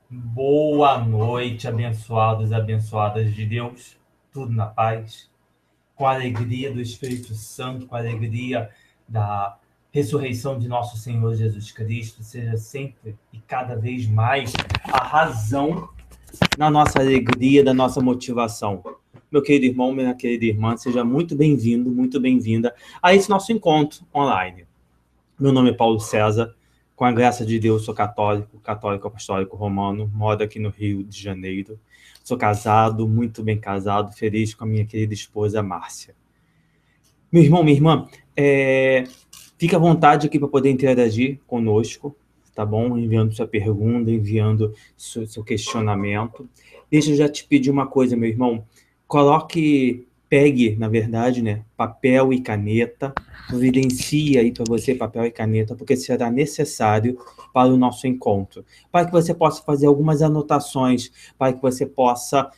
Boa noite, abençoados e abençoadas de Deus. Tudo na paz, com a alegria do Espírito Santo, com a alegria da ressurreição de nosso Senhor Jesus Cristo, seja sempre e cada vez mais a razão na nossa alegria, da nossa motivação. Meu querido irmão, minha querida irmã, seja muito bem-vindo, muito bem-vinda a esse nosso encontro online. Meu nome é Paulo César, com a graça de Deus sou católico apostólico romano, moro aqui no Rio de Janeiro. Sou casado, muito bem casado, feliz com a minha querida esposa Márcia. Meu irmão, minha irmã, fica à vontade aqui para poder interagir conosco, tá bom? Enviando sua pergunta, enviando seu questionamento. Deixa eu já te pedir uma coisa, meu irmão. Pegue, na verdade, né, papel e caneta, providencie aí para você papel e caneta, porque será necessário para o nosso encontro, para que você possa fazer algumas anotações, para que você possa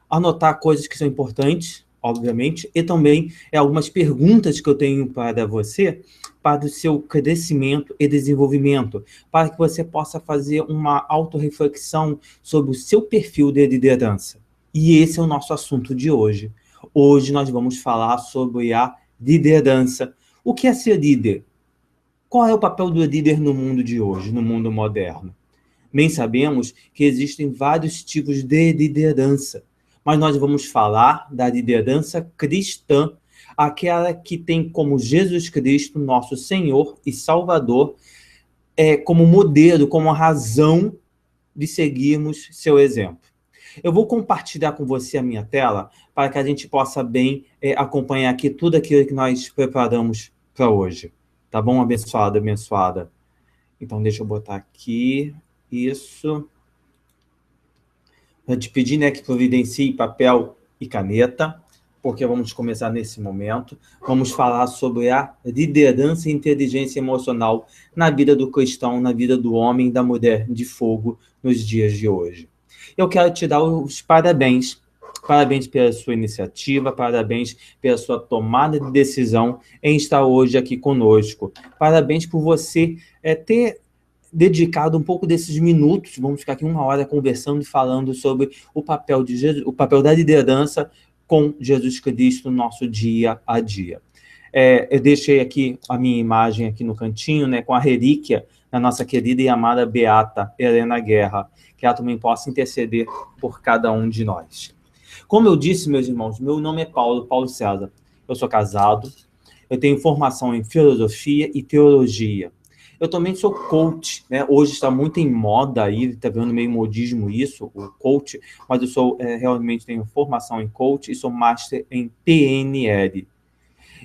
anotar coisas que são importantes, obviamente, e também algumas perguntas que eu tenho para você, para o seu crescimento e desenvolvimento, para que você possa fazer uma autorreflexão sobre o seu perfil de liderança. E esse é o nosso assunto de hoje. Hoje nós vamos falar sobre a liderança. O que é ser líder? Qual é o papel do líder no mundo de hoje, no mundo moderno? Bem sabemos que existem vários tipos de liderança, mas nós vamos falar da liderança cristã, aquela que tem como Jesus Cristo, nosso Senhor e Salvador, como modelo, como razão de seguirmos seu exemplo. Eu vou compartilhar com você a minha tela para que a gente possa bem acompanhar aqui tudo aquilo que nós preparamos para hoje. Tá bom, abençoada, abençoada? Então, deixa eu botar aqui isso. Vou te pedir, né, que providencie papel e caneta, porque vamos começar nesse momento. Vamos falar sobre a liderança e inteligência emocional na vida do cristão, na vida do homem e da mulher de fogo nos dias de hoje. Eu quero te dar os parabéns. Parabéns pela sua iniciativa, parabéns pela sua tomada de decisão em estar hoje aqui conosco. Parabéns por você ter dedicado um pouco desses minutos, vamos ficar aqui 1 hora conversando e falando sobre o papel de Jesus, o papel da liderança com Jesus Cristo no nosso dia a dia. Eu deixei aqui a minha imagem aqui no cantinho, né, com a relíquia da nossa querida e amada Beata Helena Guerra, que ela também possa interceder por cada um de nós. Como eu disse, meus irmãos, meu nome é Paulo César. Eu sou casado, eu tenho formação em filosofia e teologia. Eu também sou coach, né? Hoje está muito em moda aí, está vendo meio modismo isso, o coach, mas eu realmente tenho formação em coach e sou master em PNL.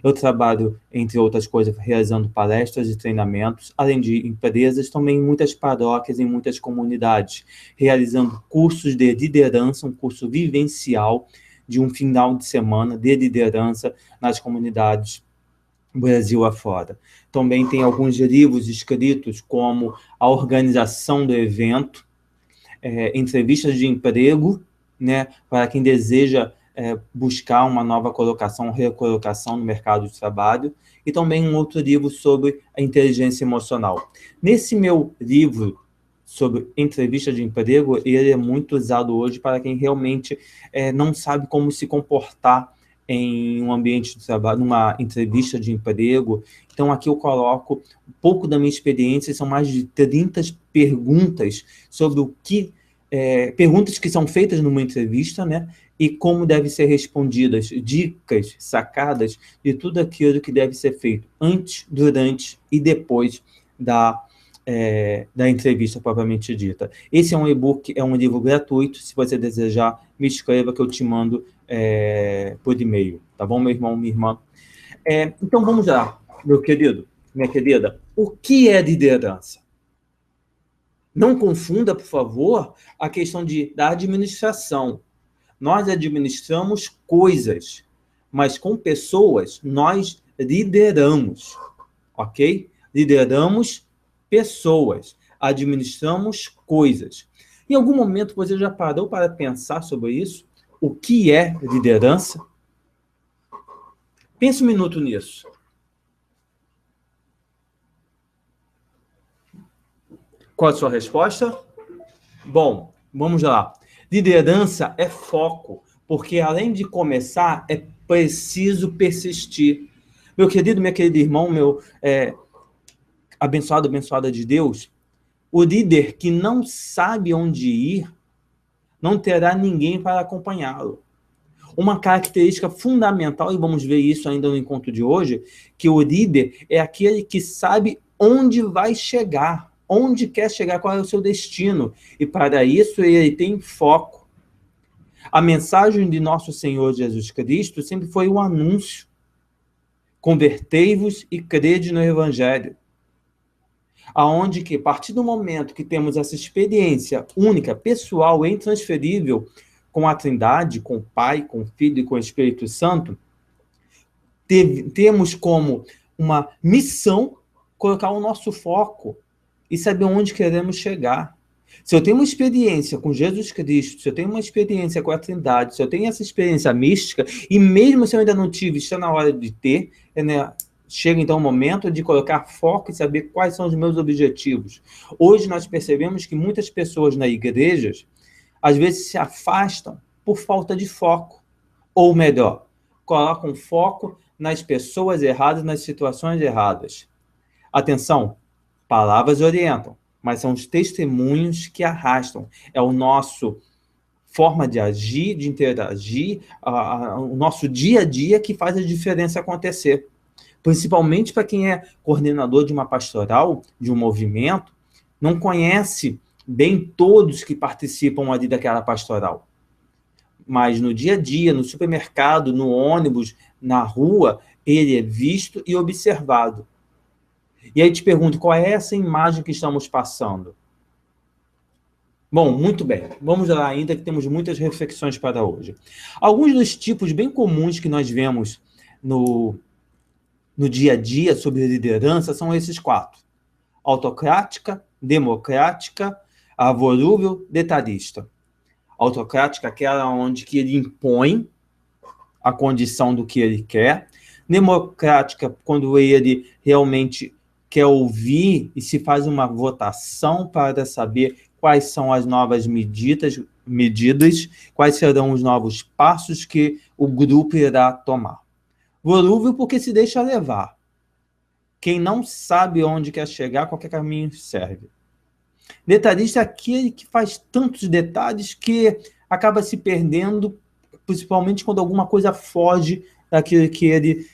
Eu trabalho, entre outras coisas, realizando palestras e treinamentos, além de empresas, também em muitas paróquias, em muitas comunidades, realizando cursos de liderança, um curso vivencial de um final de semana de liderança nas comunidades Brasil afora. Também tem alguns livros escritos, como A Organização do Evento, entrevistas de emprego, né, para quem deseja buscar uma nova colocação, recolocação no mercado de trabalho, e também um outro livro sobre a inteligência emocional. Nesse meu livro sobre entrevista de emprego, ele é muito usado hoje para quem realmente não sabe como se comportar em um ambiente de trabalho, numa entrevista de emprego. Então, aqui eu coloco um pouco da minha experiência, são mais de 30 perguntas sobre o que perguntas que são feitas numa entrevista, né? E como devem ser respondidas, dicas, sacadas de tudo aquilo que deve ser feito antes, durante e depois da entrevista propriamente dita. Esse é um e-book, é um livro gratuito. Se você desejar, me escreva que eu te mando por e-mail. Tá bom, meu irmão, minha irmã? Então, vamos lá, meu querido, minha querida. O que é liderança? Não confunda, por favor, a questão da administração. Nós administramos coisas, mas com pessoas nós lideramos, ok? Lideramos pessoas, administramos coisas. Em algum momento você já parou para pensar sobre isso? O que é liderança? Pense um minuto nisso. Qual a sua resposta? Bom, vamos lá. Liderança é foco, porque além de começar, é preciso persistir. Meu querido, minha querida irmão, meu abençoado, abençoada de Deus, o líder que não sabe onde ir, não terá ninguém para acompanhá-lo. Uma característica fundamental, e vamos ver isso ainda no encontro de hoje, que o líder é aquele que sabe onde vai chegar, onde quer chegar, qual é o seu destino. E para isso ele tem foco. A mensagem de nosso Senhor Jesus Cristo sempre foi o anúncio. Convertei-vos e crede no Evangelho. Aonde que, a partir do momento que temos essa experiência única, pessoal e intransferível com a Trindade, com o Pai, com o Filho e com o Espírito Santo, temos como uma missão colocar o nosso foco e saber onde queremos chegar. Se eu tenho uma experiência com Jesus Cristo, se eu tenho uma experiência com a Trindade, se eu tenho essa experiência mística, e mesmo se eu ainda não tive, está na hora de ter, né? Chega então o momento de colocar foco e saber quais são os meus objetivos. Hoje nós percebemos que muitas pessoas nas igrejas, às vezes se afastam por falta de foco. Ou melhor, colocam foco nas pessoas erradas, nas situações erradas. Atenção, palavras orientam, mas são os testemunhos que arrastam. É o nosso forma de agir, de interagir, o nosso dia a dia que faz a diferença acontecer. Principalmente para quem é coordenador de uma pastoral, de um movimento, não conhece bem todos que participam ali daquela pastoral. Mas no dia a dia, no supermercado, no ônibus, na rua, ele é visto e observado. E aí te pergunto, qual é essa imagem que estamos passando? Bom, muito bem. Vamos lá ainda, que temos muitas reflexões para hoje. Alguns dos tipos bem comuns que nós vemos no dia a dia sobre liderança são esses 4. Autocrática, democrática, volúvel, detalhista. Autocrática, aquela onde que ele impõe a condição do que ele quer. Democrática, quando ele realmente quer ouvir e se faz uma votação para saber quais são as novas medidas, quais serão os novos passos que o grupo irá tomar. Volúvel, porque se deixa levar. Quem não sabe onde quer chegar, qualquer caminho serve. Detalhista é aquele que faz tantos detalhes que acaba se perdendo, principalmente quando alguma coisa foge daquilo que ele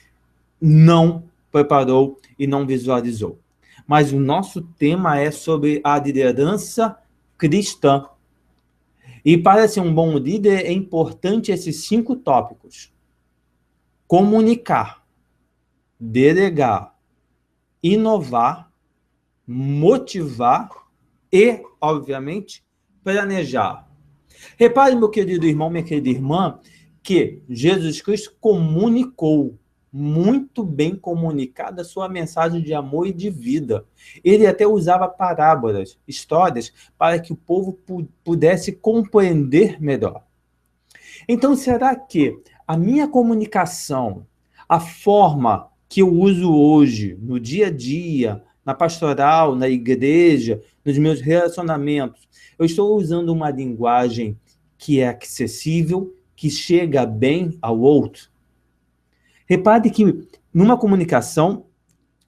não preparou e não visualizou. Mas o nosso tema é sobre a liderança cristã. E para ser um bom líder é importante esses 5 tópicos: comunicar, delegar, inovar, motivar e, obviamente, planejar. Repare, meu querido irmão, minha querida irmã, que Jesus Cristo comunicou, muito bem comunicada, a sua mensagem de amor e de vida. Ele até usava parábolas, histórias, para que o povo pudesse compreender melhor. Então, será que a minha comunicação, a forma que eu uso hoje, no dia a dia, na pastoral, na igreja, nos meus relacionamentos, eu estou usando uma linguagem que é acessível, que chega bem ao outro? Repare que numa comunicação,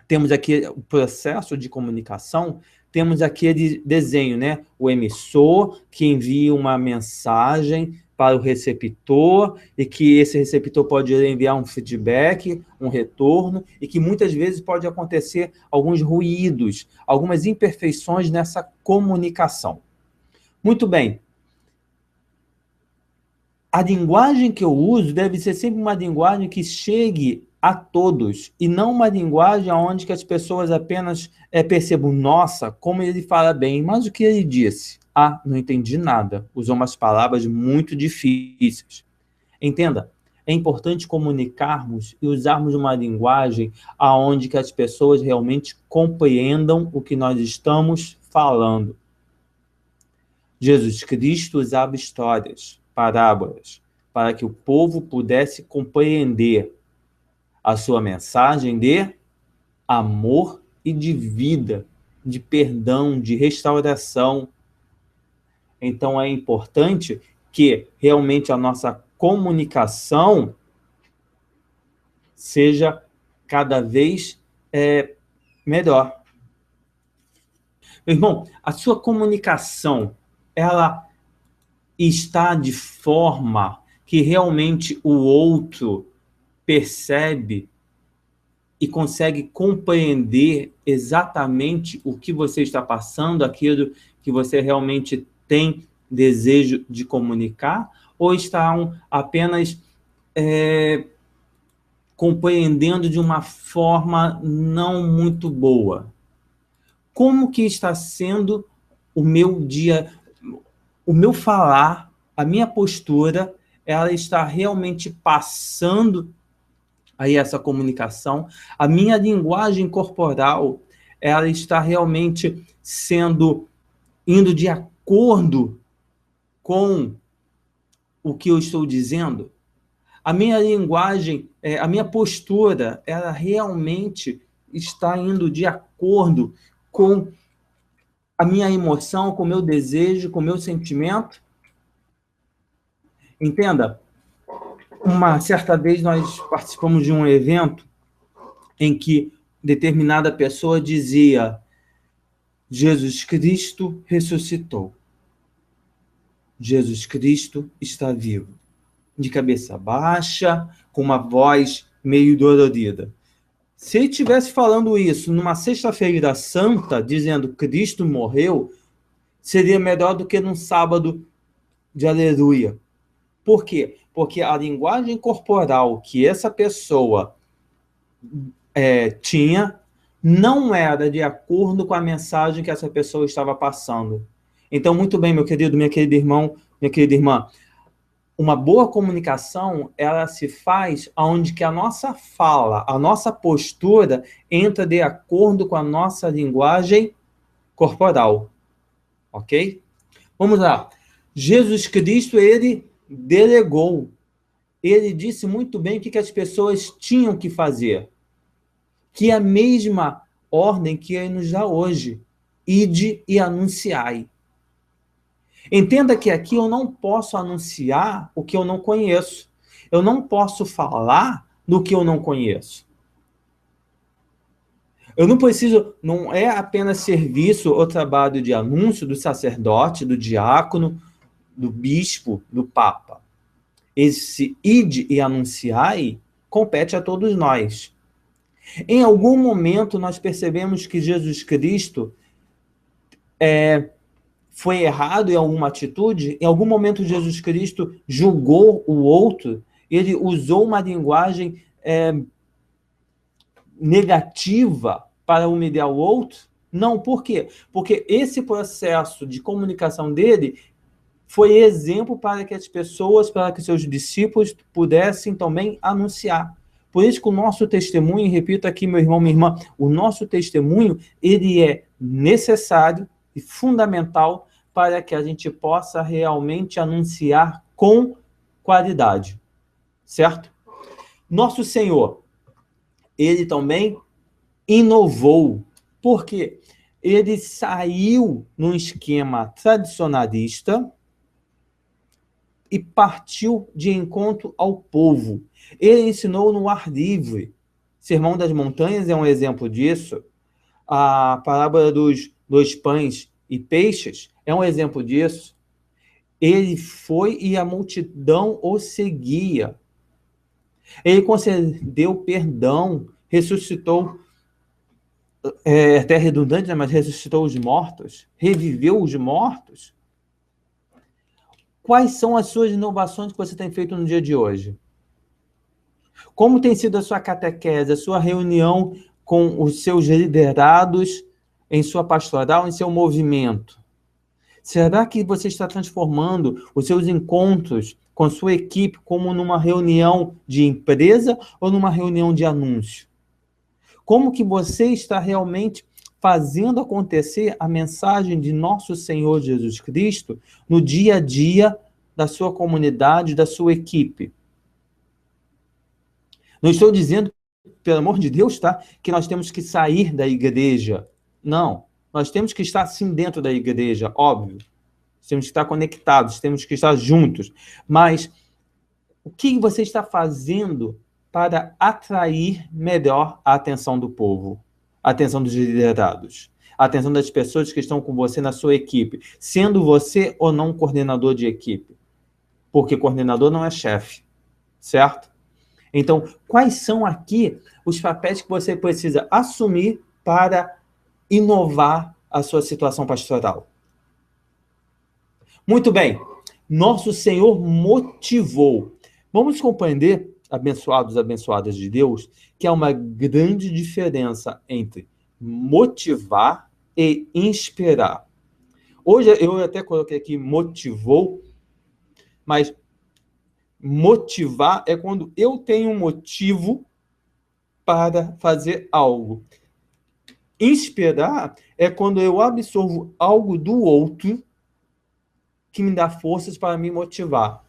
temos aqui o processo de comunicação, temos aquele desenho, né? O emissor que envia uma mensagem para o receptor e que esse receptor pode enviar um feedback, um retorno, e que muitas vezes pode acontecer alguns ruídos, algumas imperfeições nessa comunicação. Muito bem. A linguagem que eu uso deve ser sempre uma linguagem que chegue a todos, e não uma linguagem onde que as pessoas apenas percebam, nossa, como ele fala bem, mas o que ele disse? Ah, não entendi nada. Usou umas palavras muito difíceis. Entenda, é importante comunicarmos e usarmos uma linguagem aonde que as pessoas realmente compreendam o que nós estamos falando. Jesus Cristo usava histórias, parábolas, para que o povo pudesse compreender a sua mensagem de amor e de vida, de perdão, de restauração. Então, é importante que realmente a nossa comunicação seja cada vez melhor. Meu irmão, a sua comunicação, ela está de forma que realmente o outro percebe e consegue compreender exatamente o que você está passando, aquilo que você realmente tem desejo de comunicar, ou estão apenas compreendendo de uma forma não muito boa? Como que está sendo o meu dia, o meu falar, a minha postura, ela está realmente passando aí essa comunicação? A minha linguagem corporal, ela está realmente indo de acordo com o que eu estou dizendo? A minha linguagem, a minha postura, ela realmente está indo de acordo com a minha emoção, com o meu desejo, com o meu sentimento? Entenda, uma certa vez nós participamos de um evento em que determinada pessoa dizia: Jesus Cristo ressuscitou. Jesus Cristo está vivo. De cabeça baixa, com uma voz meio dolorida. Se ele estivesse falando isso numa sexta-feira santa, dizendo Cristo morreu, seria melhor do que num sábado de aleluia. Por quê? Porque a linguagem corporal que essa pessoa tinha não era de acordo com a mensagem que essa pessoa estava passando. Então, muito bem, meu querido, minha querida irmão, minha querida irmã, uma boa comunicação, ela se faz onde que a nossa fala, a nossa postura entra de acordo com a nossa linguagem corporal. Ok? Vamos lá. Jesus Cristo, ele delegou. Ele disse muito bem o que as pessoas tinham que fazer. Que é a mesma ordem que ele nos dá hoje. Ide e anunciai. Entenda que aqui eu não posso anunciar o que eu não conheço. Eu não posso falar do que eu não conheço. Eu não preciso, não é apenas serviço ou trabalho de anúncio do sacerdote, do diácono, do bispo, do papa. Esse ide e anunciai compete a todos nós. Em algum momento nós percebemos que Jesus Cristo foi errado em alguma atitude? Em algum momento Jesus Cristo julgou o outro? Ele usou uma linguagem negativa para humilhar o outro? Não, por quê? Porque esse processo de comunicação dele foi exemplo para que as pessoas, para que seus discípulos pudessem também anunciar. Por isso que o nosso testemunho, repito aqui, meu irmão, minha irmã, o nosso testemunho, ele é necessário e fundamental para que a gente possa realmente anunciar com qualidade, certo? Nosso Senhor, ele também inovou, porque ele saiu num esquema tradicionalista e partiu de encontro ao povo. Ele ensinou no ar livre. Sermão das Montanhas é um exemplo disso. A parábola dos 2 pães e peixes é um exemplo disso. Ele foi e a multidão o seguia. Ele concedeu perdão, ressuscitou, até redundante, né, mas ressuscitou os mortos, reviveu os mortos. Quais são as suas inovações que você tem feito no dia de hoje? Como tem sido a sua catequese, a sua reunião com os seus liderados em sua pastoral, em seu movimento? Será que você está transformando os seus encontros com sua equipe como numa reunião de empresa ou numa reunião de anúncio? Como que você está realmente fazendo acontecer a mensagem de nosso Senhor Jesus Cristo no dia a dia da sua comunidade, da sua equipe? Não estou dizendo, pelo amor de Deus, tá, que nós temos que sair da igreja. Não, nós temos que estar sim dentro da igreja, óbvio. temos que estar conectados, temos que estar juntos. Mas o que você está fazendo para atrair melhor a atenção do povo, a atenção dos liderados, a atenção das pessoas que estão com você na sua equipe, sendo você ou não coordenador de equipe? Porque coordenador não é chefe, certo? Então, quais são aqui os papéis que você precisa assumir para inovar a sua situação pastoral? Muito bem, nosso Senhor motivou. Vamos compreender, abençoados, abençoadas de Deus, que há uma grande diferença entre motivar e inspirar. Hoje eu até coloquei aqui motivou, mas motivar é quando eu tenho um motivo para fazer algo. Inspirar é quando eu absorvo algo do outro que me dá forças para me motivar.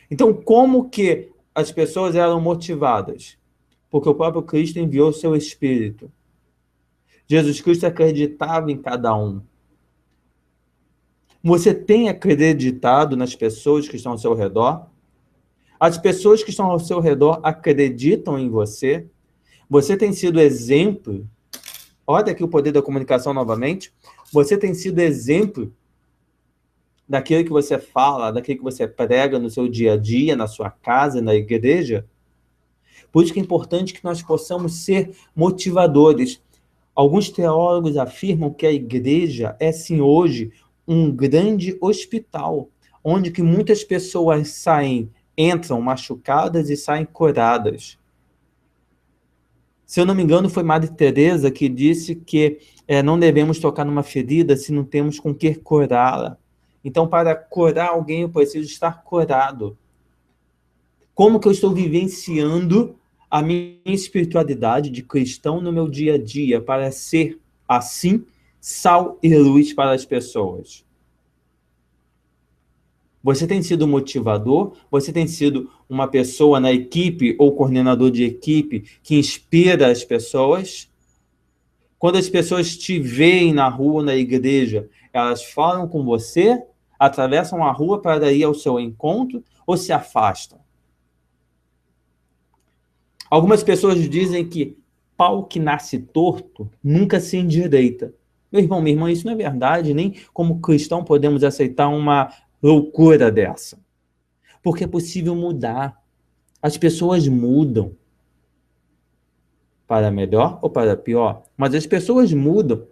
Então, como que as pessoas eram motivadas? Porque o próprio Cristo enviou o seu Espírito. Jesus Cristo acreditava em cada um. Você tem acreditado nas pessoas que estão ao seu redor? As pessoas que estão ao seu redor acreditam em você? Você tem sido exemplo? Olha aqui o poder da comunicação novamente. Você tem sido exemplo daquilo que você fala, daquilo que você prega no seu dia a dia, na sua casa, na igreja? Por isso que é importante que nós possamos ser motivadores. Alguns teólogos afirmam que a igreja é, sim, hoje, um grande hospital, onde que muitas pessoas entram machucadas e saem curadas. Se eu não me engano, foi Madre Teresa que disse que não devemos tocar numa ferida se não temos com que curá-la. Então, para curar alguém, eu preciso estar curado. Como que eu estou vivenciando a minha espiritualidade de cristão no meu dia a dia para ser, assim, sal e luz para as pessoas? Você tem sido motivador? Você tem sido uma pessoa na equipe ou coordenador de equipe que inspira as pessoas? Quando as pessoas te veem na rua, na igreja, elas falam com você, atravessam a rua para ir ao seu encontro ou se afastam? Algumas pessoas dizem que pau que nasce torto nunca se endireita. Meu irmão, minha irmã, isso não é verdade. Nem como cristão podemos aceitar uma loucura dessa. Porque é possível mudar. As pessoas mudam. Para melhor ou para pior. Mas as pessoas mudam.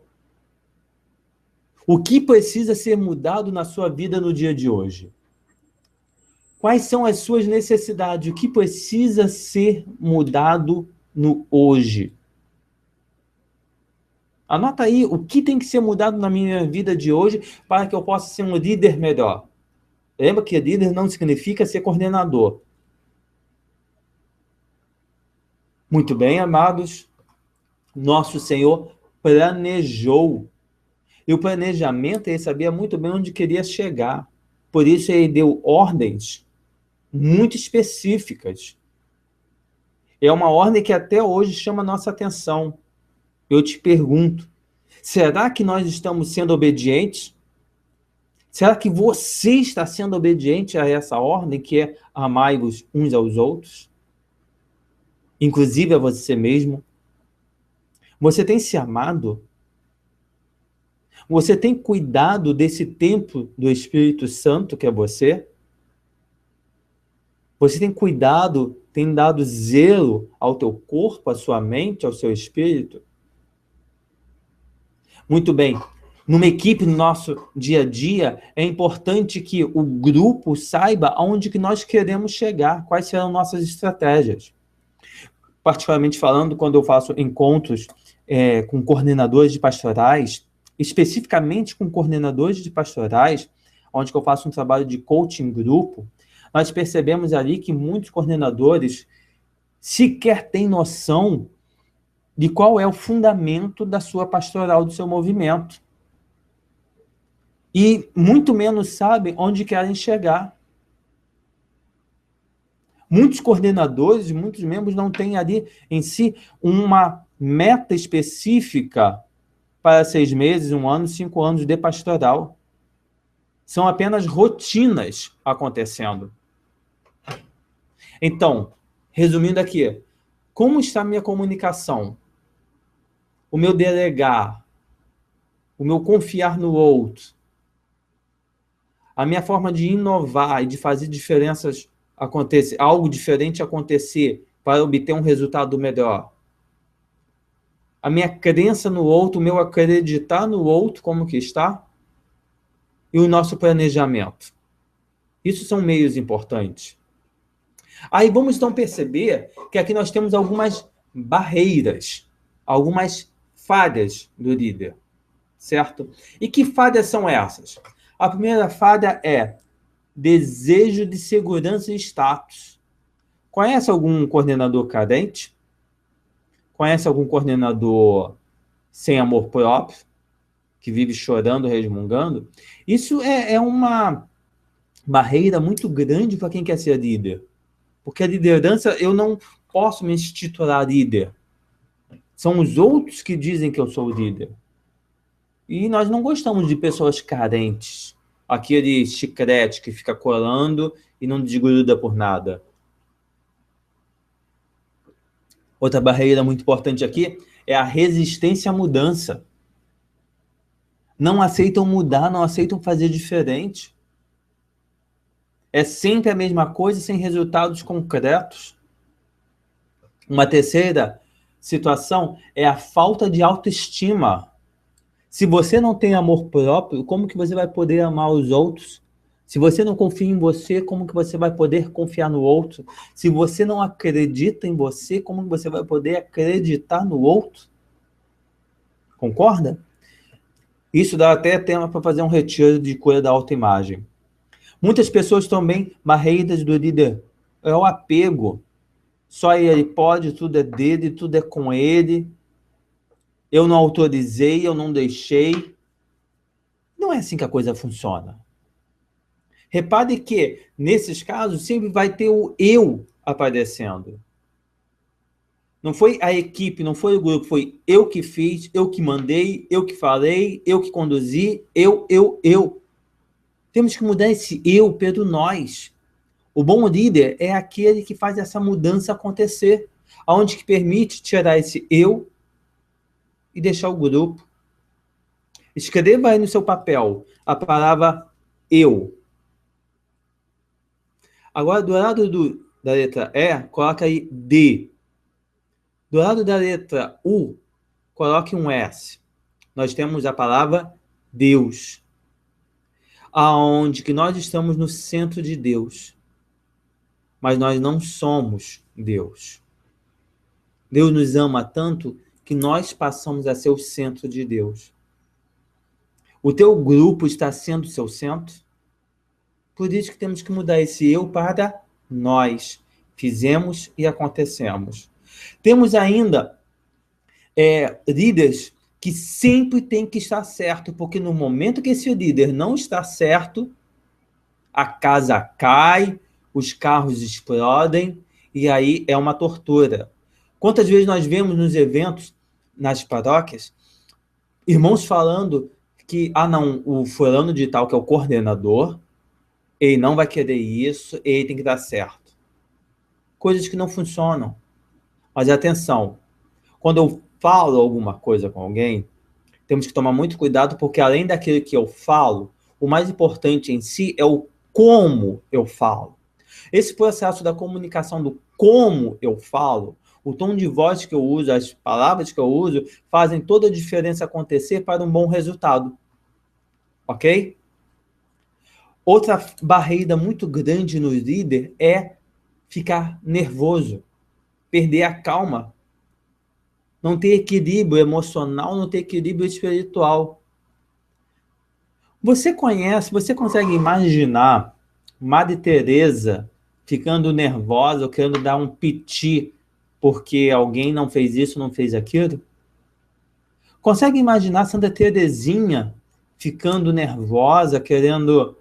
O que precisa ser mudado na sua vida no dia de hoje? Quais são as suas necessidades? O que precisa ser mudado no hoje? Anota aí o que tem que ser mudado na minha vida de hoje para que eu possa ser um líder melhor. Lembra que líder não significa ser coordenador. Muito bem, amados. Nosso Senhor planejou. E o planejamento, ele sabia muito bem onde queria chegar. Por isso, ele deu ordens muito específicas. É uma ordem que até hoje chama a nossa atenção. Eu te pergunto, será que nós estamos sendo obedientes? Será que você está sendo obediente a essa ordem que é amai-vos uns aos outros? Inclusive a você mesmo? Você tem se amado? Você tem cuidado desse templo do Espírito Santo que é você? Você tem cuidado, tem dado zelo ao teu corpo, à sua mente, ao seu espírito? Muito bem. Numa equipe, no nosso dia a dia, é importante que o grupo saiba aonde que nós queremos chegar, quais serão nossas estratégias. Particularmente falando, quando eu faço encontros com coordenadores de pastorais, especificamente com coordenadores de pastorais, onde eu faço um trabalho de coaching grupo, nós percebemos ali que muitos coordenadores sequer têm noção de qual é o fundamento da sua pastoral, do seu movimento. E muito menos sabem onde querem chegar. Muitos coordenadores, muitos membros não têm ali em si uma meta específica para 6 meses, 1 ano, 5 anos de pastoral. São apenas rotinas acontecendo. Então, resumindo aqui, como está a minha comunicação? O meu delegar, o meu confiar no outro, a minha forma de inovar e de fazer diferenças acontecer, algo diferente acontecer para obter um resultado melhor. A minha crença no outro, o meu acreditar no outro, como que está? E o nosso planejamento. Isso são meios importantes. Aí vamos então perceber que aqui nós temos algumas barreiras, algumas falhas do líder, certo? E que falhas são essas? A primeira falha é desejo de segurança e status. Conhece algum coordenador carente? Conhece algum coordenador sem amor próprio? Que vive chorando, resmungando? Isso é uma barreira muito grande para quem quer ser líder. Porque a liderança, eu não posso me intitular líder. São os outros que dizem que eu sou líder. E nós não gostamos de pessoas carentes. Aquele chiclete que fica colando e não desgruda por nada. Outra barreira muito importante aqui é a resistência à mudança. Não aceitam mudar, não aceitam fazer diferente. É sempre a mesma coisa, sem resultados concretos. Uma terceira situação é a falta de autoestima. Se você não tem amor próprio, como que você vai poder amar os outros? Se você não confia em você, como que você vai poder confiar no outro? Se você não acredita em você, como que você vai poder acreditar no outro? Concorda? Isso dá até tema para fazer um retiro de cura da autoimagem. Muitas pessoas também, barreiras do líder, é o apego. Só ele pode, tudo é dele, tudo é com ele. Eu não autorizei, eu não deixei. Não é assim que a coisa funciona. Repare que, nesses casos, sempre vai ter o eu aparecendo. Não foi a equipe, não foi o grupo, foi eu que fiz, eu que mandei, eu que falei, eu que conduzi, eu. Temos que mudar esse eu pelo nós. O bom líder é aquele que faz essa mudança acontecer, onde que permite tirar esse eu e deixar o grupo. Escreva aí no seu papel a palavra eu. Agora, do lado da letra E, coloca aí D. Do lado da letra U, coloque um S. Nós temos a palavra Deus. Aonde que nós estamos no centro de Deus. Mas nós não somos Deus. Deus nos ama tanto que nós passamos a ser o centro de Deus. O teu grupo está sendo o seu centro? Por isso que temos que mudar esse eu para nós. Fizemos e acontecemos. Temos ainda líderes que sempre tem que estar certo, porque no momento que esse líder não está certo, a casa cai, os carros explodem, e aí é uma tortura. Quantas vezes nós vemos nos eventos, nas paróquias, irmãos falando que, não, o fulano de tal, que é o coordenador, ele não vai querer isso, ele tem que dar certo. Coisas que não funcionam. Mas atenção, quando eu falo alguma coisa com alguém, temos que tomar muito cuidado, porque além daquilo que eu falo, o mais importante em si é o como eu falo. Esse processo da comunicação do como eu falo, o tom de voz que eu uso, as palavras que eu uso, fazem toda a diferença acontecer para um bom resultado. Ok? Outra barreira muito grande no líder é ficar nervoso, perder a calma, não ter equilíbrio emocional, não ter equilíbrio espiritual. Você consegue imaginar Madre Teresa ficando nervosa ou querendo dar um piti porque alguém não fez isso, não fez aquilo? Consegue imaginar Santa Teresinha ficando nervosa, querendo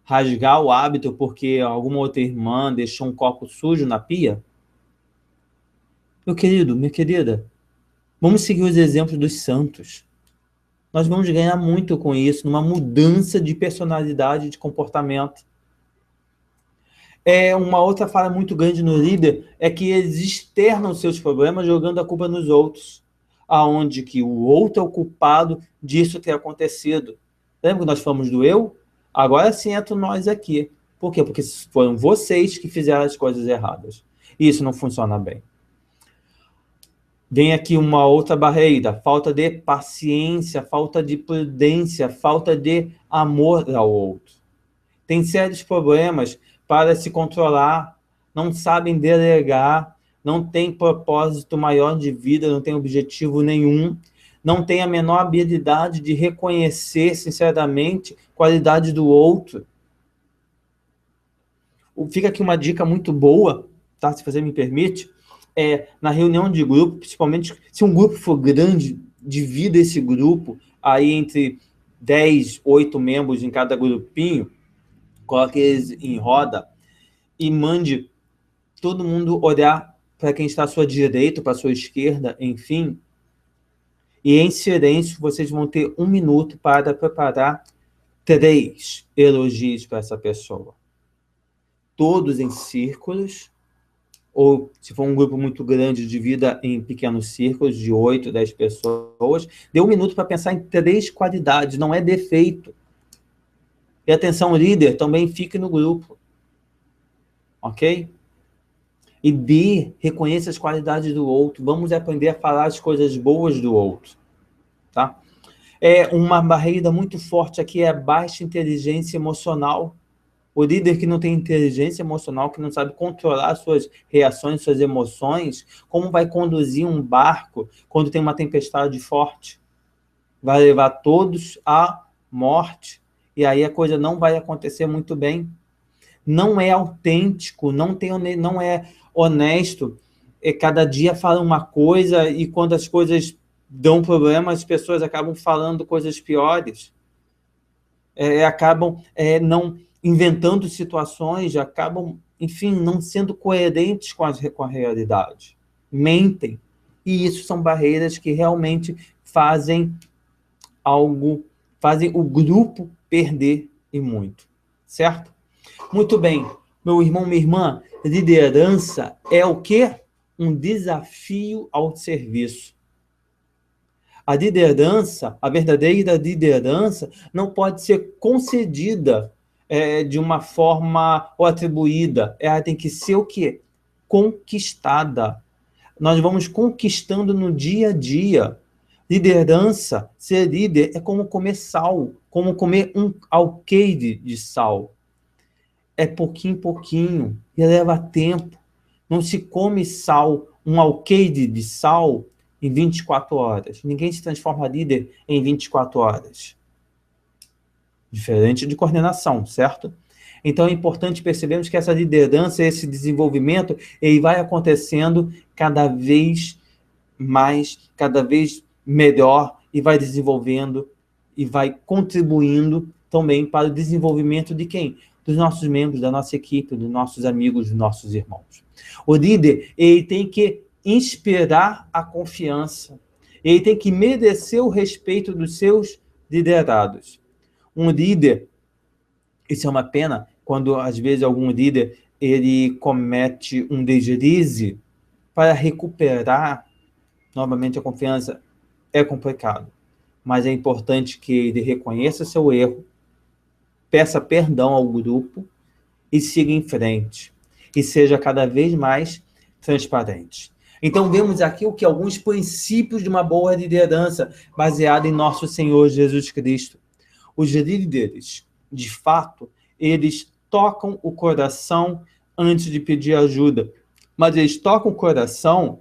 rasgar o hábito porque alguma outra irmã deixou um copo sujo na pia? Meu querido, minha querida, vamos seguir os exemplos dos santos. Nós vamos ganhar muito com isso, numa mudança de personalidade, de comportamento. Uma outra falha muito grande no líder é que eles externam seus problemas jogando a culpa nos outros, aonde que o outro é o culpado disso ter acontecido. Lembra que nós falamos do eu? Agora sim entra nós aqui. Por quê? Porque foram vocês que fizeram as coisas erradas. E isso não funciona bem. Vem aqui uma outra barreira, falta de paciência, falta de prudência, falta de amor ao outro. Tem sérios problemas para se controlar, não sabem delegar, não tem propósito maior de vida, não tem objetivo nenhum, não tem a menor habilidade de reconhecer, sinceramente, qualidade do outro. Fica aqui uma dica muito boa, tá? Se você me permite, na reunião de grupo, principalmente se um grupo for grande, divida esse grupo aí entre 10, 8 membros em cada grupinho, coloque eles em roda e mande todo mundo olhar para quem está à sua direita, para a sua esquerda, enfim. E em silêncio, vocês vão ter 1 minuto para preparar 3 elogios para essa pessoa. Todos em círculos, ou se for um grupo muito grande, divida em pequenos círculos de 8, 10 pessoas. Dê 1 minuto para pensar em 3 qualidades, não é defeito. E atenção, líder, também fique no grupo. Ok? E reconheça as qualidades do outro. Vamos aprender a falar as coisas boas do outro. Tá? Uma barreira muito forte aqui é a baixa inteligência emocional. O líder que não tem inteligência emocional, que não sabe controlar suas reações, suas emoções, como vai conduzir um barco quando tem uma tempestade forte? Vai levar todos à morte. E aí a coisa não vai acontecer muito bem. Não é autêntico, não é honesto. Cada dia fala uma coisa e quando as coisas dão problema, as pessoas acabam falando coisas piores. Acabam não inventando situações, acabam, enfim, não sendo coerentes com a realidade. Mentem. E isso são barreiras que realmente fazem o grupo perder e muito. Certo? Muito bem. Meu irmão, minha irmã, liderança é o quê? Um desafio ao serviço. A liderança, a verdadeira liderança, não pode ser concedida de uma forma ou atribuída. Ela tem que ser o quê? Conquistada. Nós vamos conquistando no dia a dia. Liderança, ser líder, é como comer sal, como comer um alqueire de sal. É pouquinho em pouquinho, e leva tempo. Não se come sal, um alqueire de sal, em 24 horas. Ninguém se transforma líder em 24 horas. Diferente de coordenação, certo? Então é importante percebermos que essa liderança, esse desenvolvimento, ele vai acontecendo cada vez mais, cada vez melhor, e vai desenvolvendo e vai contribuindo também para o desenvolvimento de quem? Dos nossos membros, da nossa equipe, dos nossos amigos, dos nossos irmãos. O líder, ele tem que inspirar a confiança. Ele tem que merecer o respeito dos seus liderados. Um líder, isso é uma pena, quando às vezes algum líder ele comete um deslize, para recuperar novamente a confiança é complicado. Mas é importante que ele reconheça seu erro, peça perdão ao grupo e siga em frente. E seja cada vez mais transparente. Então, vemos aqui o que alguns princípios de uma boa liderança baseada em nosso Senhor Jesus Cristo. Os líderes, de fato, eles tocam o coração antes de pedir ajuda, mas eles tocam o coração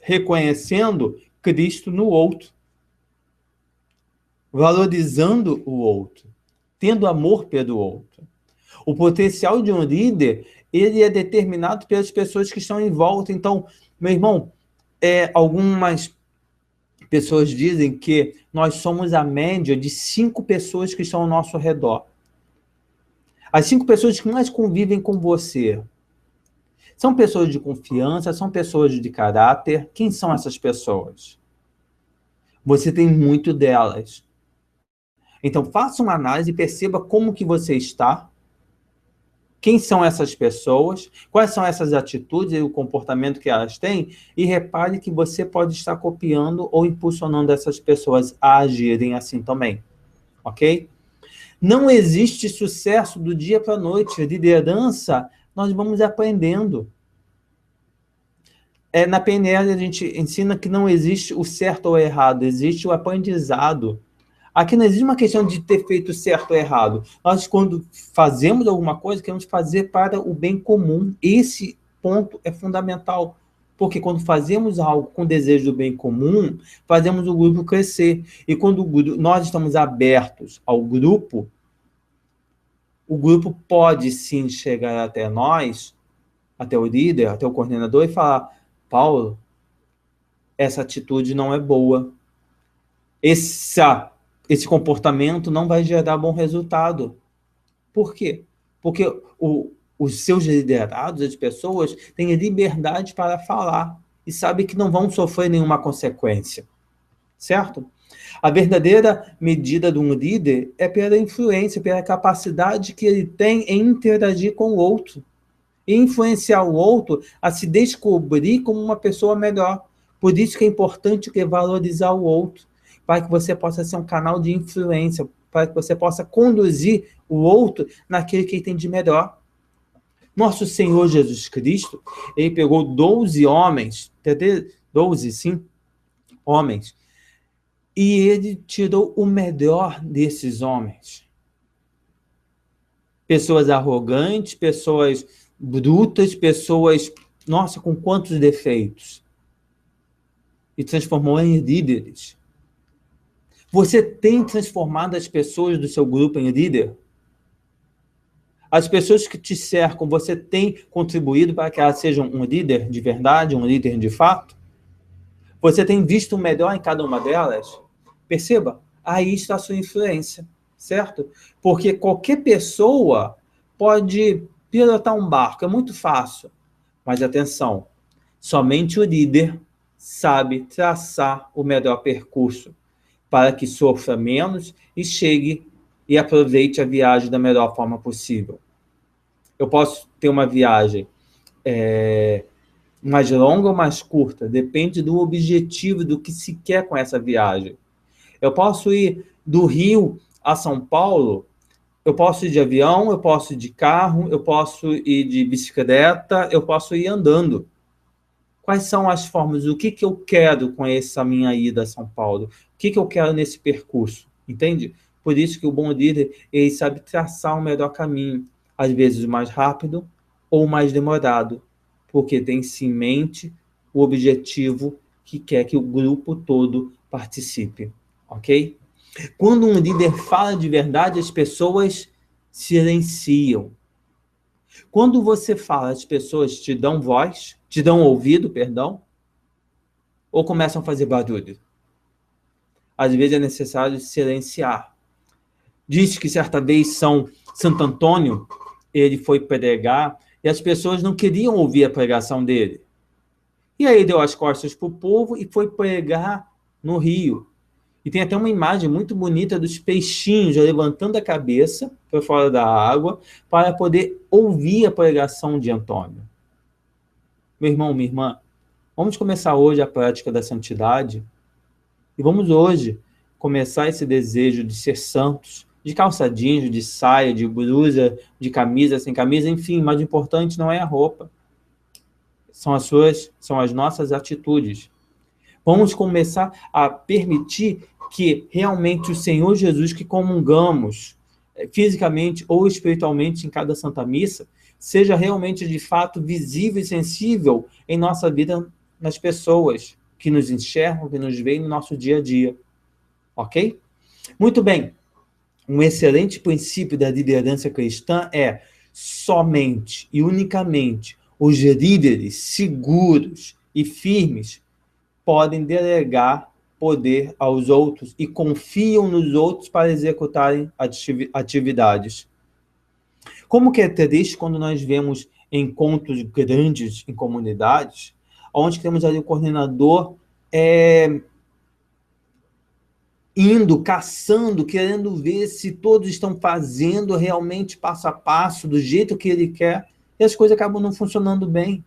reconhecendo Cristo no outro, valorizando o outro, tendo amor pelo outro. O potencial de um líder, ele é determinado pelas pessoas que estão em volta. Então, meu irmão, algumas pessoas dizem que nós somos a média de 5 pessoas que estão ao nosso redor. As 5 pessoas que mais convivem com você são pessoas de confiança, são pessoas de caráter. Quem são essas pessoas? Você tem muito delas. Então, faça uma análise e perceba como que você está, quem são essas pessoas, quais são essas atitudes e o comportamento que elas têm, e repare que você pode estar copiando ou impulsionando essas pessoas a agirem assim também, ok? Não existe sucesso do dia para a noite. Liderança, nós vamos aprendendo. Na PNL, a gente ensina que não existe o certo ou errado, existe o aprendizado. Aqui não existe uma questão de ter feito certo ou errado. Nós, quando fazemos alguma coisa, queremos fazer para o bem comum. Esse ponto é fundamental. Porque quando fazemos algo com desejo do bem comum, fazemos o grupo crescer. E quando nós estamos abertos ao grupo, o grupo pode sim chegar até nós, até o líder, até o coordenador, e falar: Paulo, essa atitude não é boa. Esse comportamento não vai gerar bom resultado. Por quê? Porque os seus liderados, as pessoas, têm liberdade para falar e sabem que não vão sofrer nenhuma consequência. Certo? A verdadeira medida de um líder é pela influência, pela capacidade que ele tem em interagir com o outro e influenciar o outro a se descobrir como uma pessoa melhor. Por isso que é importante valorizar o outro, para que você possa ser um canal de influência, para que você possa conduzir o outro naquilo que ele tem de melhor. Nosso Senhor Jesus Cristo, ele pegou 12 homens, 12, sim, homens, e ele tirou o melhor desses homens. Pessoas arrogantes, pessoas brutas, pessoas, nossa, com quantos defeitos. E transformou em líderes. Você tem transformado as pessoas do seu grupo em líder? As pessoas que te cercam, você tem contribuído para que elas sejam um líder de verdade, um líder de fato? Você tem visto o melhor em cada uma delas? Perceba, aí está a sua influência, certo? Porque qualquer pessoa pode pilotar um barco, é muito fácil. Mas atenção, somente o líder sabe traçar o melhor percurso para que sofra menos e chegue e aproveite a viagem da melhor forma possível. Eu posso ter uma viagem mais longa ou mais curta, depende do objetivo, do que se quer com essa viagem. Eu posso ir do Rio a São Paulo, eu posso ir de avião, eu posso ir de carro, eu posso ir de bicicleta, eu posso ir andando. Quais são as formas? O que eu quero com essa minha ida a São Paulo? O que eu quero nesse percurso? Entende? Por isso que o bom líder, ele sabe traçar o melhor caminho, às vezes o mais rápido ou o mais demorado, porque tem em mente o objetivo que quer que o grupo todo participe, ok? Quando um líder fala de verdade, as pessoas silenciam. Quando você fala, as pessoas te dão voz, te dão ouvido, perdão, ou começam a fazer barulho? Às vezes é necessário silenciar. Diz que certa vez Santo Antônio, ele foi pregar e as pessoas não queriam ouvir a pregação dele. E aí deu as costas para o povo e foi pregar no rio. E tem até uma imagem muito bonita dos peixinhos levantando a cabeça para fora da água para poder ouvir a pregação de Antônio. Meu irmão, minha irmã, vamos começar hoje a prática da santidade e vamos hoje começar esse desejo de ser santos, de calça jeans, de saia, de blusa, de camisa, sem camisa, enfim, mas o importante não é a roupa. São as nossas atitudes. Vamos começar a permitir que realmente o Senhor Jesus que comungamos fisicamente ou espiritualmente em cada Santa Missa seja realmente de fato visível e sensível em nossa vida, nas pessoas que nos enxergam, que nos veem no nosso dia a dia. Ok? Muito bem. Um excelente princípio da liderança cristã é somente e unicamente os líderes seguros e firmes podem delegar poder aos outros e confiam nos outros para executarem atividades. Como que é triste quando nós vemos encontros grandes em comunidades, onde temos ali o coordenador indo, caçando, querendo ver se todos estão fazendo realmente passo a passo, do jeito que ele quer, e as coisas acabam não funcionando bem.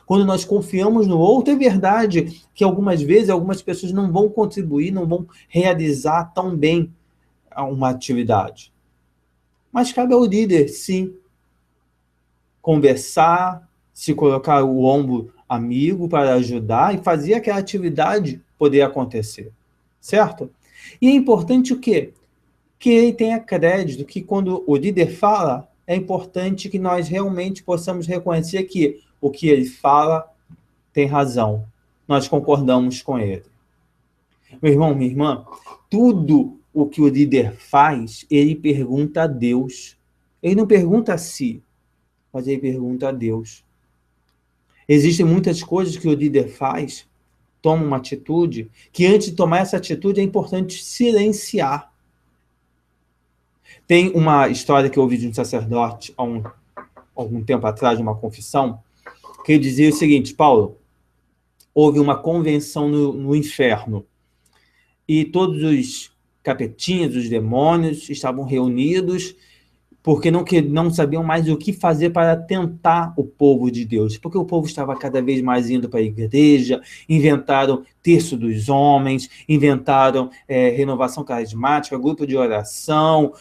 Quando nós confiamos no outro, é verdade que algumas vezes algumas pessoas não vão contribuir, não vão realizar tão bem uma atividade. Mas cabe ao líder, sim, conversar, se colocar o ombro amigo para ajudar e fazer aquela atividade poder acontecer. Certo? E é importante o quê? Que ele tenha crédito, que quando o líder fala, é importante que nós realmente possamos reconhecer que o que ele fala tem razão. Nós concordamos com ele. Meu irmão, minha irmã, tudo o que o líder faz, ele pergunta a Deus. Ele não pergunta a si, mas ele pergunta a Deus. Existem muitas coisas que o líder faz, toma uma atitude, que antes de tomar essa atitude é importante silenciar. Tem uma história que eu ouvi de um sacerdote há algum tempo atrás, de uma confissão, que ele dizia o seguinte: Paulo, houve uma convenção no inferno, e todos os capetinhas, os demônios, estavam reunidos, porque não sabiam mais o que fazer para tentar o povo de Deus, porque o povo estava cada vez mais indo para a igreja, inventaram terço dos homens, inventaram renovação carismática, grupo de oração,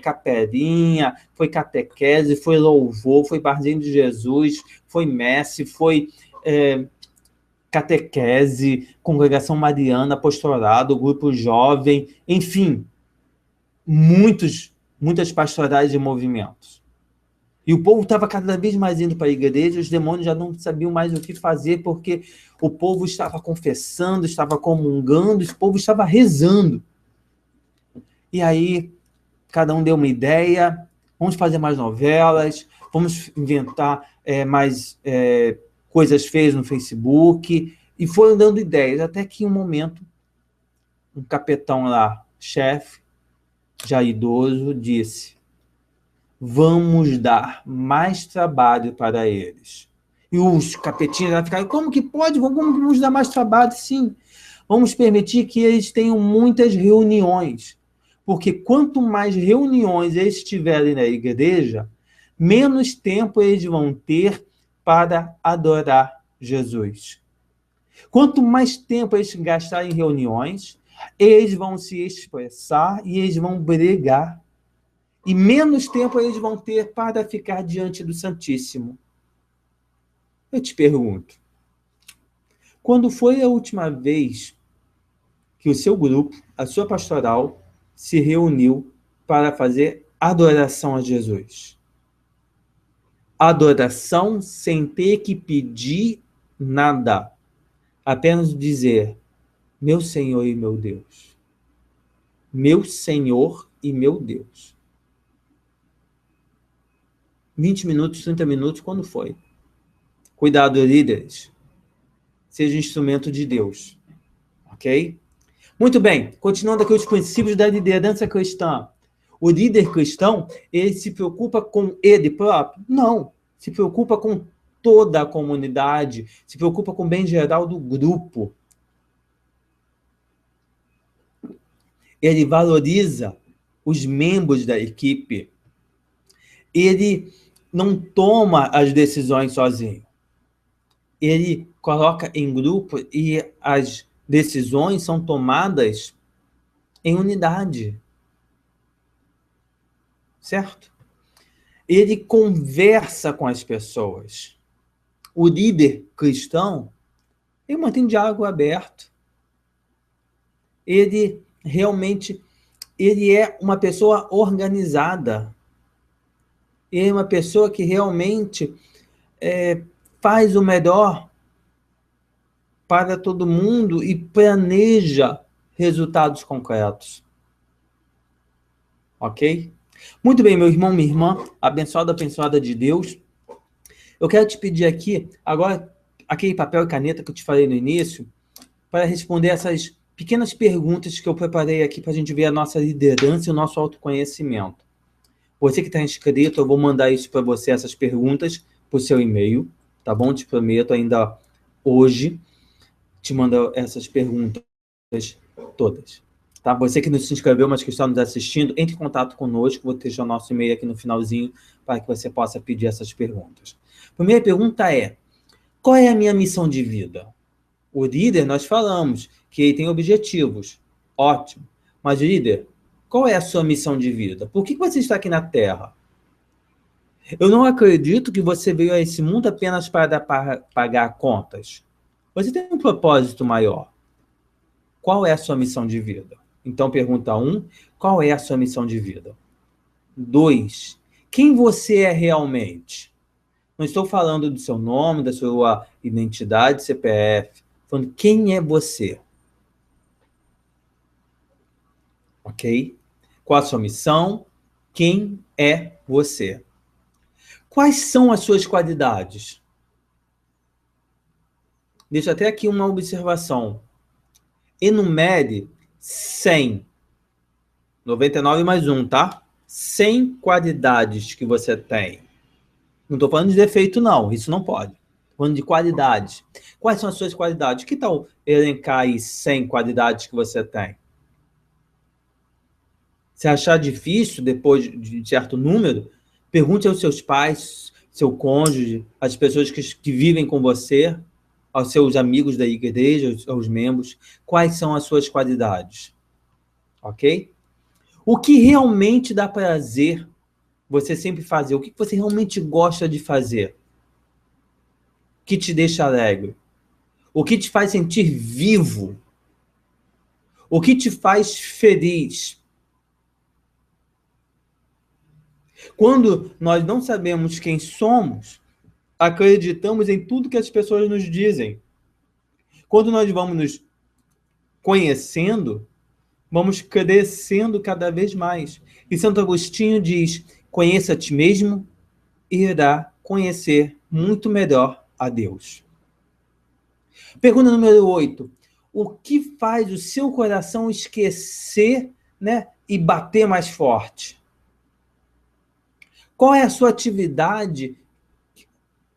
capelinha, foi catequese, foi louvor, foi barzinho de Jesus, foi messe, foi catequese, congregação mariana, pastorado, grupo jovem, enfim, muitas pastorais e movimentos. E o povo estava cada vez mais indo para a igreja, os demônios já não sabiam mais o que fazer, porque o povo estava confessando, estava comungando, o povo estava rezando. E aí, cada um deu uma ideia: vamos fazer mais novelas, vamos inventar mais coisas feias no Facebook, e foram dando ideias, até que em um momento, um capetão lá, chefe, já idoso, disse: vamos dar mais trabalho para eles. E os capetinhos já ficaram: como que pode? Vamos dar mais trabalho? Sim. Vamos permitir que eles tenham muitas reuniões, porque quanto mais reuniões eles tiverem na igreja, menos tempo eles vão ter para adorar Jesus. Quanto mais tempo eles gastarem em reuniões, eles vão se expressar e eles vão brigar. E menos tempo eles vão ter para ficar diante do Santíssimo. Eu te pergunto, quando foi a última vez que o seu grupo, a sua pastoral, se reuniu para fazer adoração a Jesus? Adoração sem ter que pedir nada. Apenas dizer: meu Senhor e meu Deus. Meu Senhor e meu Deus. 20 minutos, 30 minutos, quando foi? Cuidado, líderes. Seja instrumento de Deus. Ok? Muito bem. Continuando aqui os princípios da liderança cristã. O líder cristão, ele se preocupa com ele próprio? Não. Se preocupa com toda a comunidade. Se preocupa com o bem geral do grupo. Ele valoriza os membros da equipe. Ele não toma as decisões sozinho. Ele coloca em grupo e as decisões são tomadas em unidade. Certo? Ele conversa com as pessoas. O líder cristão, ele mantém diálogo aberto. Ele realmente, ele é uma pessoa organizada. Ele é uma pessoa que realmente faz o melhor para todo mundo e planeja resultados concretos. Ok? Muito bem, meu irmão, minha irmã, abençoada de Deus. Eu quero te pedir aqui, agora, aquele papel e caneta que eu te falei no início, para responder essas pequenas perguntas que eu preparei aqui para a gente ver a nossa liderança e o nosso autoconhecimento. Você que está inscrito, eu vou mandar isso para você, essas perguntas, para o seu e-mail, tá bom? Te prometo, ainda hoje, te mando essas perguntas todas. Tá? Você que não se inscreveu, mas que está nos assistindo, entre em contato conosco, vou deixar o nosso e-mail aqui no finalzinho para que você possa pedir essas perguntas. A primeira pergunta é: qual é a minha missão de vida? O líder, nós falamos que ele tem objetivos. Ótimo. Mas, líder, qual é a sua missão de vida? Por que você está aqui na Terra? Eu não acredito que você veio a esse mundo apenas para pagar contas. Você tem um propósito maior. Qual é a sua missão de vida? Então, pergunta 1, qual é a sua missão de vida? 2, quem você é realmente? Não estou falando do seu nome, da sua identidade, CPF. Falando quem é você. Ok? Qual a sua missão? Quem é você? Quais são as suas qualidades? Deixa até aqui uma observação. Enumere 100. 99 mais 1, tá? 100 qualidades que você tem. Não estou falando de defeito, não. Isso não pode. Estou falando de qualidades. Quais são as suas qualidades? Que tal elencar aí 100 qualidades que você tem? Se achar difícil, depois de certo número, pergunte aos seus pais, seu cônjuge, às pessoas que vivem com você, aos seus amigos da igreja, aos membros, quais são as suas qualidades. Ok? O que realmente dá prazer você sempre fazer? O que você realmente gosta de fazer? O que te deixa alegre? O que te faz sentir vivo? O que te faz feliz? Quando nós não sabemos quem somos, acreditamos em tudo que as pessoas nos dizem. Quando nós vamos nos conhecendo, vamos crescendo cada vez mais. E Santo Agostinho diz: conheça a ti mesmo e irá conhecer muito melhor a Deus. Pergunta número 8. O que faz o seu coração esquecer, né, e bater mais forte? Qual é a sua atividade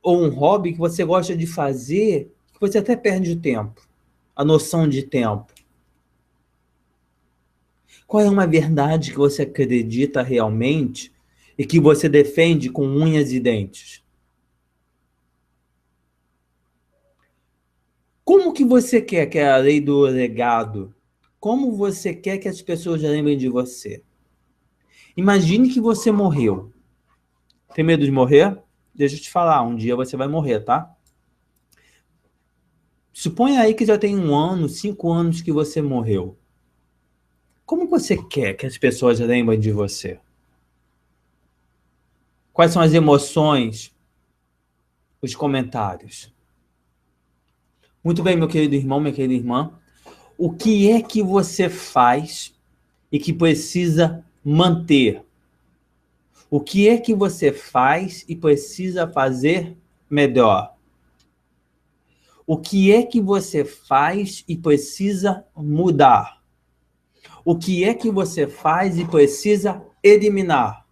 ou um hobby que você gosta de fazer, que você até perde o tempo, a noção de tempo? Qual é uma verdade que você acredita realmente e que você defende com unhas e dentes? Como que você quer que é a lei do legado? Como você quer que as pessoas lembrem de você? Imagine que você morreu. Tem medo de morrer? Deixa eu te falar, um dia você vai morrer, tá? Suponha aí que já tem 1 ano, 5 anos que você morreu. Como você quer que as pessoas lembrem de você? Quais são as emoções, os comentários? Muito bem, meu querido irmão, minha querida irmã. O que é que você faz e que precisa manter? O que é que você faz e precisa fazer melhor? O que é que você faz e precisa mudar? O que é que você faz e precisa eliminar?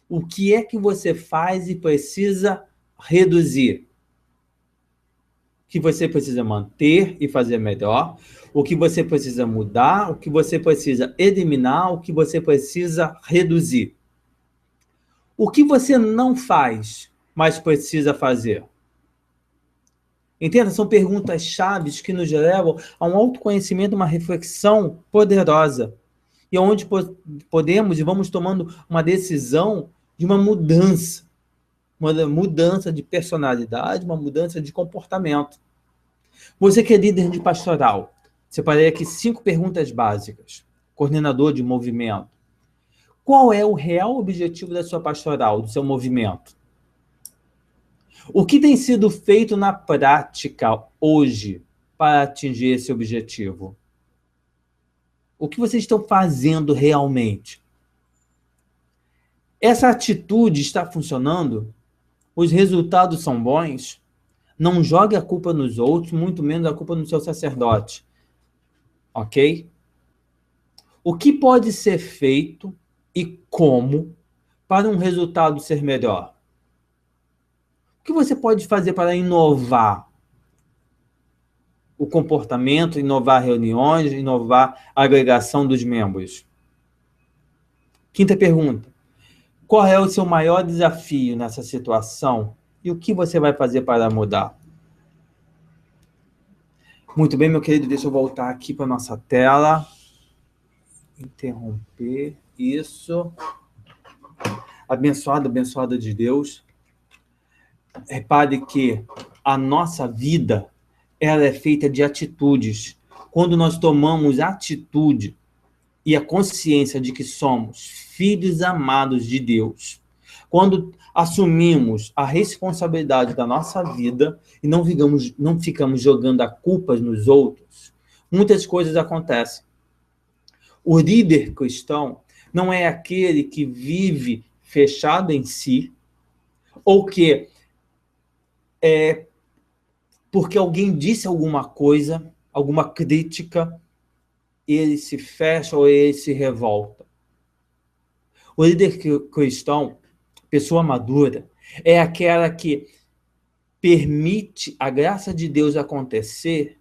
O que é que você faz e precisa reduzir? O que você precisa manter e fazer melhor? O que você precisa mudar? O que você precisa eliminar? O que você precisa reduzir? O que você não faz, mas precisa fazer? Entenda, são perguntas chaves que nos levam a um autoconhecimento, uma reflexão poderosa. E onde podemos e vamos tomando uma decisão de uma mudança de personalidade, uma mudança de comportamento. Você que é líder de pastoral, separei aqui 5 perguntas básicas. Coordenador de movimento. Qual é o real objetivo da sua pastoral, do seu movimento? O que tem sido feito na prática hoje para atingir esse objetivo? O que vocês estão fazendo realmente? Essa atitude está funcionando? Os resultados são bons? Não jogue a culpa nos outros, muito menos a culpa no seu sacerdote. Ok? O que pode ser feito e como para um resultado ser melhor? O que você pode fazer para inovar? o comportamento, inovar reuniões, inovar a agregação dos membros. Quinta pergunta. Qual é o seu maior desafio nessa situação e o que você vai fazer para mudar? Muito bem, meu querido, deixa eu voltar aqui para a nossa tela. Interromper, isso. Abençoado, abençoada de Deus. Repare que a nossa vida, ela é feita de atitudes. Quando nós tomamos atitude e a consciência de que somos filhos amados de Deus, quando assumimos a responsabilidade da nossa vida e não ficamos jogando a culpa nos outros, muitas coisas acontecem. O líder cristão não é aquele que vive fechado em si, ou que porque alguém disse alguma coisa, alguma crítica, ele se fecha ou ele se revolta. O líder cristão, pessoa madura, é aquela que permite a graça de Deus acontecer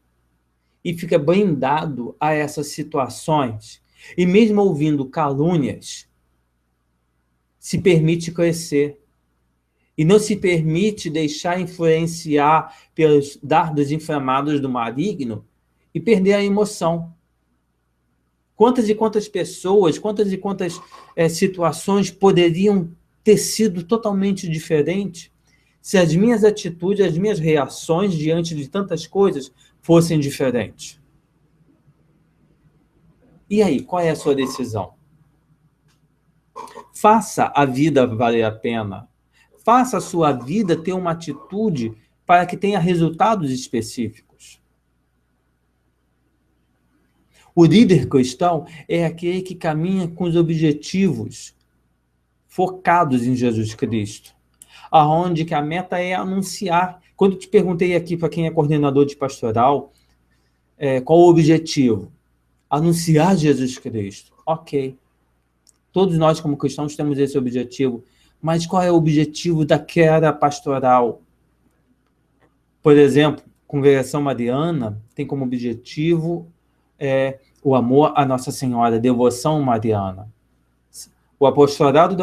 e fica blindado a essas situações. E mesmo ouvindo calúnias, se permite crescer. E não se permite deixar influenciar pelos dardos inflamados do maligno e perder a emoção. Quantas e quantas pessoas, quantas e quantas situações poderiam ter sido totalmente diferentes se as minhas atitudes, as minhas reações diante de tantas coisas fossem diferentes? E aí, qual é a sua decisão? Faça a vida valer a pena. Faça a sua vida ter uma atitude para que tenha resultados específicos. O líder cristão é aquele que caminha com os objetivos focados em Jesus Cristo, aonde que a meta é anunciar. Quando eu te perguntei aqui para quem é coordenador de pastoral, qual o objetivo? Anunciar Jesus Cristo. Ok. Todos nós, como cristãos, temos esse objetivo. Mas qual é o objetivo daquela pastoral? Por exemplo, Congregação Mariana tem como objetivo o amor à Nossa Senhora, devoção mariana. O apostolado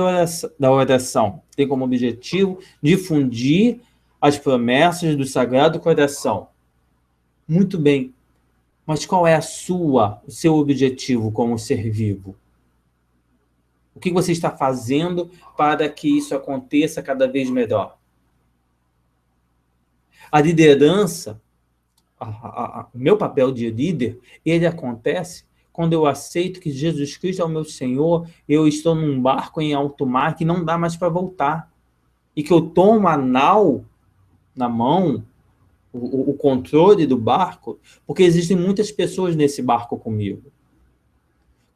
da oração tem como objetivo difundir as promessas do Sagrado Coração. Muito bem, mas qual é o seu objetivo como ser vivo? O que você está fazendo para que isso aconteça cada vez melhor? A liderança, o meu papel de líder, ele acontece quando eu aceito que Jesus Cristo é o meu Senhor, eu estou num barco em alto mar que não dá mais para voltar. E que eu tomo a nau na mão, o controle do barco, porque existem muitas pessoas nesse barco comigo.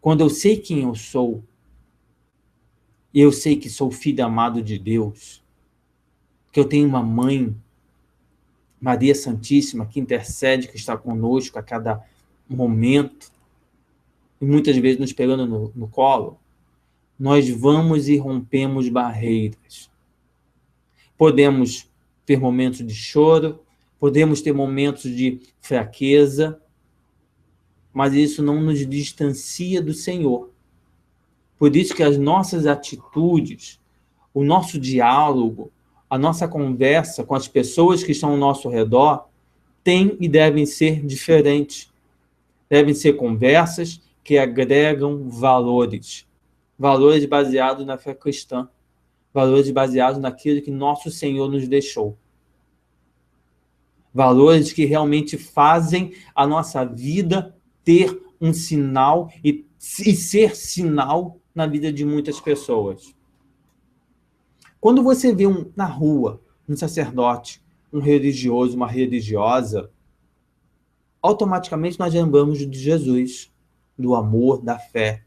Quando eu sei quem eu sou, e eu sei que sou filho amado de Deus, que eu tenho uma mãe, Maria Santíssima, que intercede, que está conosco a cada momento, e muitas vezes nos pegando no colo, nós vamos e rompemos barreiras. Podemos ter momentos de choro, podemos ter momentos de fraqueza, mas isso não nos distancia do Senhor. Por isso que as nossas atitudes, o nosso diálogo, a nossa conversa com as pessoas que estão ao nosso redor tem e devem ser diferentes. Devem ser conversas que agregam valores. Valores baseados na fé cristã. Valores baseados naquilo que nosso Senhor nos deixou. Valores que realmente fazem a nossa vida ter um sinal e ser sinal na vida de muitas pessoas. Quando você vê na rua um sacerdote, um religioso, uma religiosa, automaticamente nós lembramos de Jesus, do amor, da fé.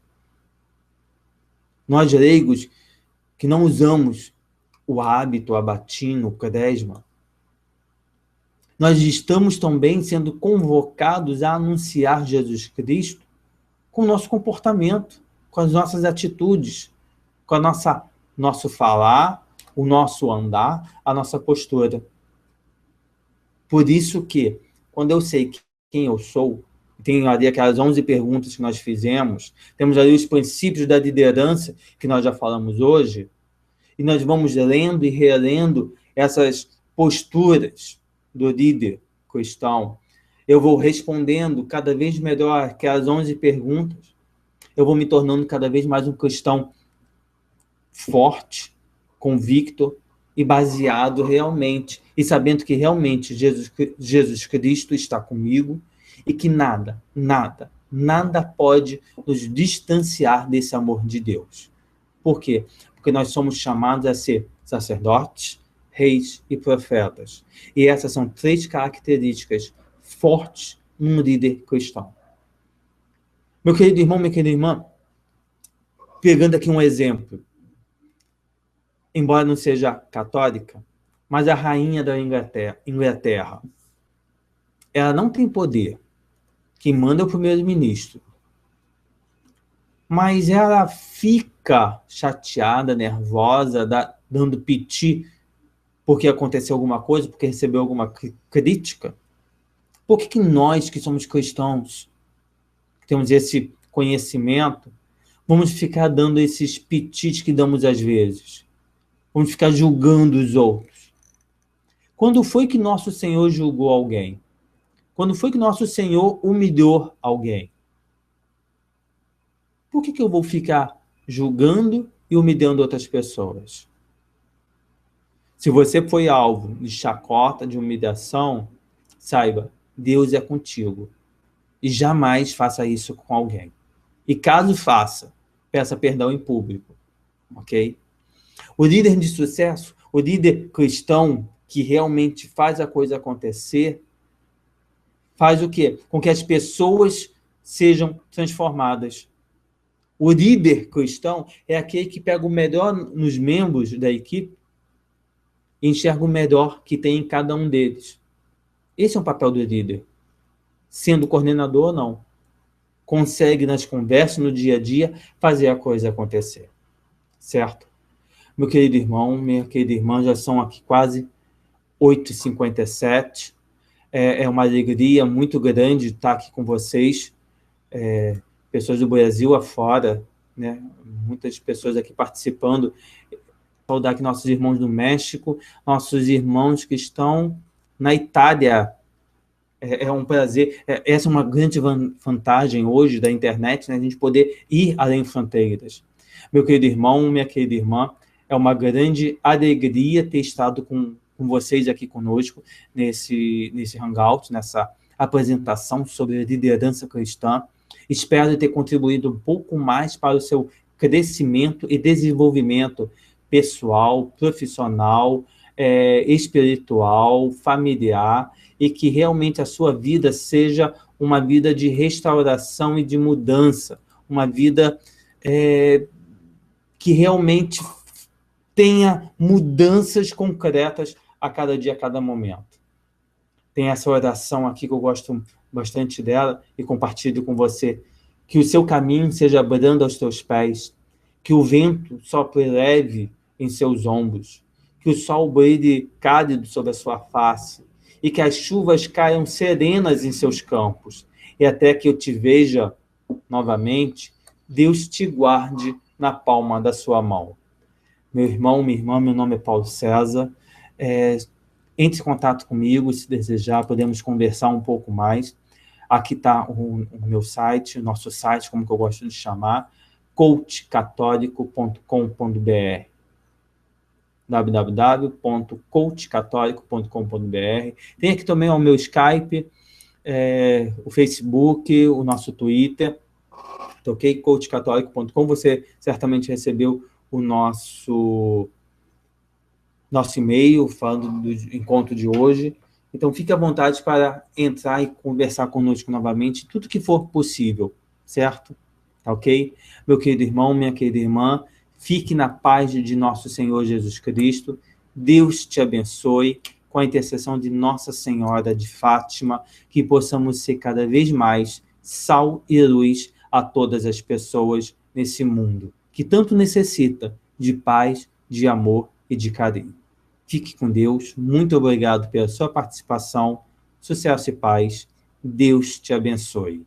Nós leigos que não usamos o hábito, a batina, o cresma, nós estamos também sendo convocados a anunciar Jesus Cristo com o nosso comportamento, com as nossas atitudes, com a nosso falar, o nosso andar, a nossa postura. Por isso que, quando eu sei que quem eu sou, tem ali aquelas 11 perguntas que nós fizemos, temos ali os princípios da liderança, que nós já falamos hoje, e nós vamos lendo e relendo essas posturas do líder cristão. Eu vou respondendo cada vez melhor aquelas 11 perguntas, eu vou me tornando cada vez mais um cristão forte, convicto e baseado realmente, e sabendo que realmente Jesus Cristo está comigo e que nada pode nos distanciar desse amor de Deus. Por quê? Porque nós somos chamados a ser sacerdotes, reis e profetas. E essas são 3 características fortes num líder cristão. Meu querido irmão, minha querida irmã, pegando aqui um exemplo, embora não seja católica, mas a rainha da Inglaterra, ela não tem poder. Quem manda é o primeiro-ministro. Mas ela fica chateada, nervosa, dando piti porque aconteceu alguma coisa, porque recebeu alguma crítica. Por que nós, que somos cristãos, que temos esse conhecimento, vamos ficar dando esses pitis que damos às vezes? Vamos ficar julgando os outros. Quando foi que nosso Senhor julgou alguém? Quando foi que nosso Senhor humilhou alguém? Por que eu vou ficar julgando e humilhando outras pessoas? Se você foi alvo de chacota, de humilhação, saiba, Deus é contigo. E jamais faça isso com alguém. E caso faça, peça perdão em público. Ok? O líder de sucesso, o líder cristão que realmente faz a coisa acontecer, faz o quê? Com que as pessoas sejam transformadas. O líder cristão é aquele que pega o melhor nos membros da equipe e enxerga o melhor que tem em cada um deles. Esse é o papel do líder. Sendo coordenador ou não. Consegue, nas conversas, no dia a dia, fazer a coisa acontecer. Certo? Meu querido irmão, minha querida irmã, já são aqui quase 8h57. É uma alegria muito grande estar aqui com vocês. Pessoas do Brasil afora, né? Muitas pessoas aqui participando. Saudar aqui nossos irmãos do México, nossos irmãos que estão na Itália. É um prazer. Essa é uma grande vantagem hoje da internet, né? A gente poder ir além fronteiras. Meu querido irmão, minha querida irmã, é uma grande alegria ter estado com vocês aqui conosco nesse hangout, nessa apresentação sobre liderança cristã. Espero ter contribuído um pouco mais para o seu crescimento e desenvolvimento pessoal, profissional, espiritual, familiar, e que realmente a sua vida seja uma vida de restauração e de mudança, uma vida que realmente tenha mudanças concretas a cada dia, a cada momento. Tem essa oração aqui que eu gosto bastante dela e compartilho com você. Que o seu caminho seja brando aos teus pés, que o vento sopre leve em seus ombros, que o sol brilhe cálido sobre a sua face e que as chuvas caiam serenas em seus campos. E até que eu te veja novamente, Deus te guarde na palma da sua mão. Meu irmão, minha irmã, meu nome é Paulo César. Entre em contato comigo, se desejar, podemos conversar um pouco mais. Aqui está o meu site, o nosso site, como que eu gosto de chamar, coachcatólico.com.br www.coachcatólico.com.br. Tem aqui também o meu Skype, o Facebook, o nosso Twitter, ok? coachcatólico.com. Você certamente recebeu o nosso e-mail falando do encontro de hoje. Então, fique à vontade para entrar e conversar conosco novamente, tudo que for possível, certo? Tá ok? Meu querido irmão, minha querida irmã, fique na paz de nosso Senhor Jesus Cristo. Deus te abençoe, com a intercessão de Nossa Senhora de Fátima, que possamos ser cada vez mais sal e luz a todas as pessoas nesse mundo, que tanto necessita de paz, de amor e de carinho. Fique com Deus. Muito obrigado pela sua participação. Sucesso e paz. Deus te abençoe.